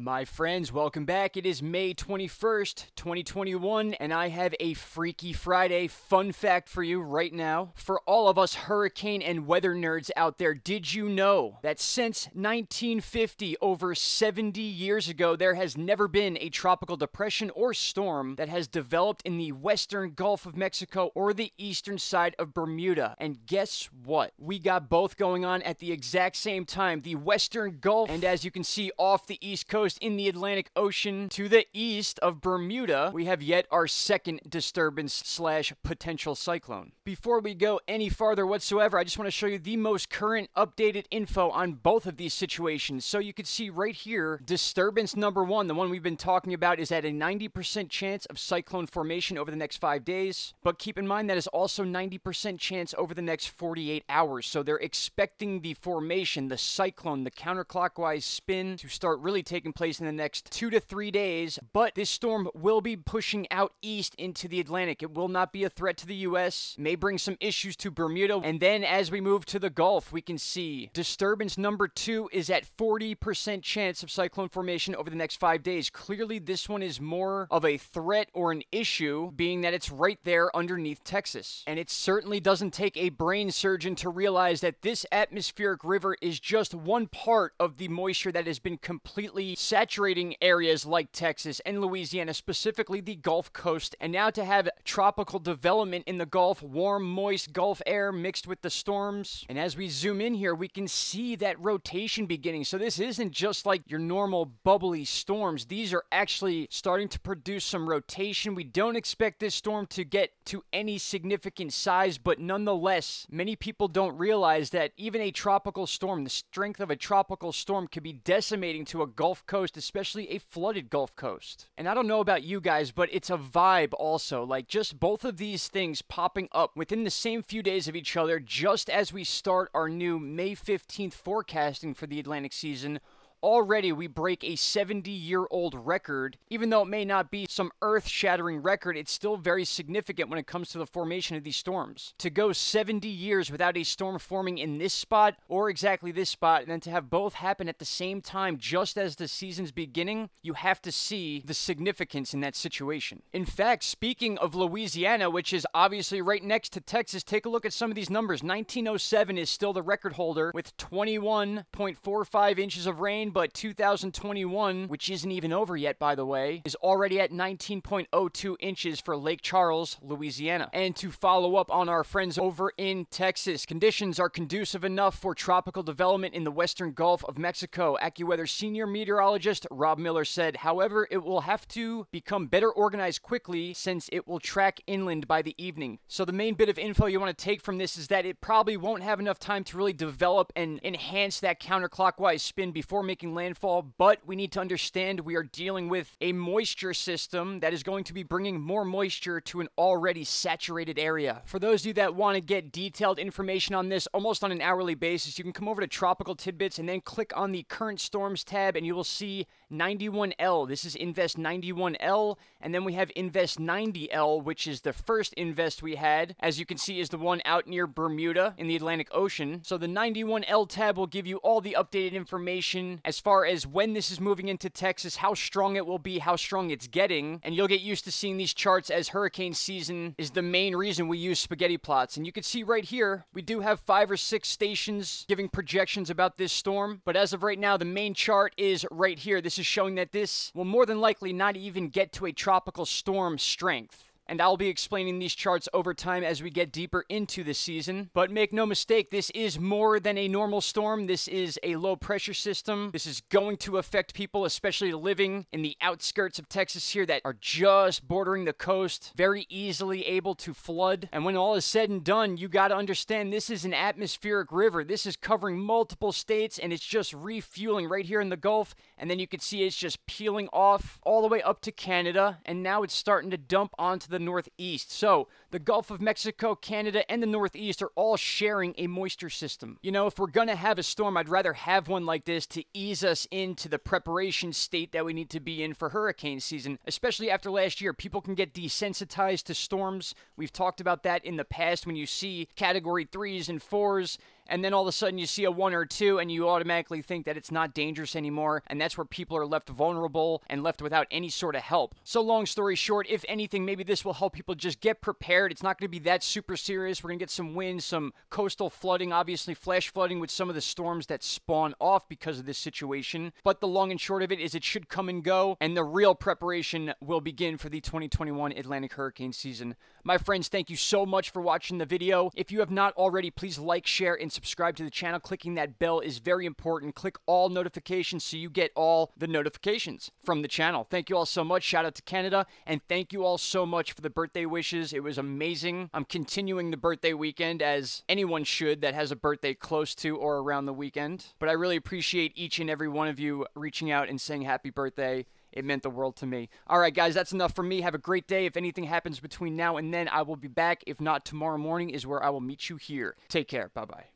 My friends, welcome back. It is May 21st, 2021, and I have a Freaky Friday fun fact for you right now. For all of us hurricane and weather nerds out there, did you know that since 1950, over 70 years ago, there has never been a tropical depression or storm that has developed in the western Gulf of Mexico or the eastern side of Bermuda? And guess what? We got both going on at the exact same time. The western Gulf, and as you can see off the east coast in the Atlantic Ocean to the east of Bermuda, we have yet our second disturbance slash potential cyclone. Before we go any farther whatsoever, I just want to show you the most current updated info on both of these situations. So you can see right here, disturbance number one, the one we've been talking about, is at a 90% chance of cyclone formation over the next 5 days. But keep in mind that is also 90% chance over the next 48 hours. So they're expecting the formation, the cyclone, the counterclockwise spin to start really taking place in the next 2 to 3 days, but this storm will be pushing out east into the Atlantic. It will not be a threat to the U.S., may bring some issues to Bermuda, and then as we move to the Gulf, we can see disturbance number 2 is at 40% chance of cyclone formation over the next 5 days. Clearly, this one is more of a threat or an issue, being that it's right there underneath Texas. And it certainly doesn't take a brain surgeon to realize that this atmospheric river is just one part of the moisture that has been completely saturating areas like Texas and Louisiana, specifically the Gulf Coast. And now to have tropical development in the Gulf, warm, moist Gulf air mixed with the storms. And as we zoom in here, we can see that rotation beginning. So this isn't just like your normal bubbly storms. These are actually starting to produce some rotation. We don't expect this storm to get to any significant size, but nonetheless, many people don't realize that even a tropical storm, the strength of a tropical storm, could be decimating to a Gulf Coast, especially a flooded Gulf Coast. And I don't know about you guys, but it's a vibe also. Like, just both of these things popping up within the same few days of each other, just as we start our new May 15th forecasting for the Atlantic season. Already we break a 70-year-old record. Even though it may not be some earth-shattering record, it's still very significant when it comes to the formation of these storms. To go 70 years without a storm forming in this spot, or exactly this spot, and then to have both happen at the same time just as the season's beginning, you have to see the significance in that situation. In fact, speaking of Louisiana, which is obviously right next to Texas, take a look at some of these numbers. 1907 is still the record holder with 21.45 inches of rain, but 2021, which isn't even over yet, by the way, is already at 19.02 inches for Lake Charles, Louisiana. And to follow up on our friends over in Texas, conditions are conducive enough for tropical development in the western Gulf of Mexico. AccuWeather senior meteorologist Rob Miller said, however, it will have to become better organized quickly since it will track inland by the evening. So the main bit of info you want to take from this is that it probably won't have enough time to really develop and enhance that counterclockwise spin before making landfall, but we need to understand we are dealing with a moisture system that is going to be bringing more moisture to an already saturated area. For those of you that want to get detailed information on this almost on an hourly basis, you can come over to Tropical Tidbits and then click on the Current Storms tab and you will see 91L. This is Invest 91L, and then we have Invest 90L, which is the first invest we had. As you can see, is the one out near Bermuda in the Atlantic Ocean. So the 91L tab will give you all the updated information as far as when this is moving into Texas, how strong it will be, how strong it's getting, and you'll get used to seeing these charts as hurricane season is the main reason we use spaghetti plots. And you can see right here, we do have 5 or 6 stations giving projections about this storm, but as of right now, the main chart is right here. This is showing that this will more than likely not even get to a tropical storm strength. And I'll be explaining these charts over time as we get deeper into the season. But make no mistake, this is more than a normal storm. This is a low pressure system. This is going to affect people, especially living in the outskirts of Texas here that are just bordering the coast, very easily able to flood. And when all is said and done, you got to understand this is an atmospheric river. This is covering multiple states and it's just refueling right here in the Gulf. And then you can see it's just peeling off all the way up to Canada. And now it's starting to dump onto the Northeast. So the Gulf of Mexico, Canada, and the Northeast are all sharing a moisture system. You know, if we're gonna have a storm, I'd rather have one like this to ease us into the preparation state that we need to be in for hurricane season, especially after last year. People can get desensitized to storms. We've talked about that in the past when you see category 3s and 4s and then all of a sudden you see a 1 or 2 and you automatically think that it's not dangerous anymore, and that's where people are left vulnerable and left without any sort of help. So long story short, if anything, maybe this will help people just get prepared. It's not going to be that super serious. We're going to get some wind, some coastal flooding, obviously flash flooding with some of the storms that spawn off because of this situation. But the long and short of it is it should come and go, and the real preparation will begin for the 2021 Atlantic hurricane season. My friends, thank you so much for watching the video. If you have not already, please like, share, and subscribe to the channel. Clicking that bell is very important. Click all notifications so you get all the notifications from the channel. Thank you all so much. Shout out to Canada, and thank you all so much for the birthday wishes. It was amazing. I'm continuing the birthday weekend, as anyone should that has a birthday close to or around the weekend. But I really appreciate each and every one of you reaching out and saying happy birthday. It meant the world to me. All right, guys, that's enough from me. Have a great day. If anything happens between now and then, I will be back. If not, tomorrow morning is where I will meet you here. Take care. Bye-bye.